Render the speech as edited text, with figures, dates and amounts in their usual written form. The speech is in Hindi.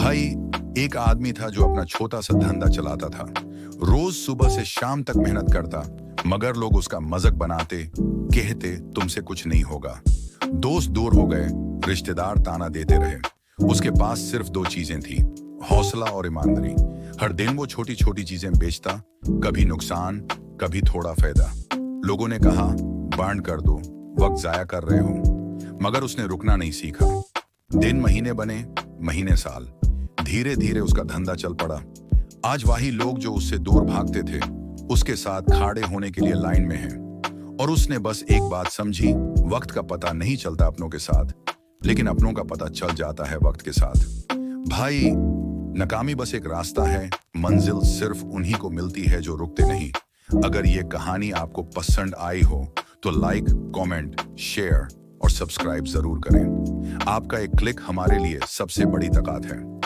भाई, एक आदमी था जो अपना छोटा सा धंधा चलाता था। रोज सुबह से शाम तक मेहनत करता, मगर लोग उसका मजाक बनाते, कहते तुमसे कुछ नहीं होगा। दोस्त दूर हो गए, रिश्तेदार ताना देते रहे। उसके पास सिर्फ दो चीजें थी, हौसला और ईमानदारी। हर दिन वो छोटी छोटी चीजें बेचता, कभी नुकसान, कभी थोड़ा फायदा। लोगों ने कहा बंद कर दो, वक्त जाया कर रहे हो, मगर उसने रुकना नहीं सीखा। दिन महीने बने, महीने साल। धीरे धीरे उसका धंधा चल पड़ा। आज वही लोग जो उससे दूर भागते थे, उसके साथ खड़े होने के लिए लाइन में हैं। और उसने बस एक बात समझी, वक्त का पता नहीं चलता अपनों के साथ, लेकिन अपनों का पता चल जाता है वक्त के साथ। भाई, नाकामी बस एक रास्ता है, मंजिल सिर्फ उन्हीं को मिलती है जो रुकते नहीं। अगर ये कहानी आपको पसंद आई हो तो लाइक, कमेंट, शेयर और सब्सक्राइब जरूर करें। आपका एक क्लिक हमारे लिए सबसे बड़ी ताकत है।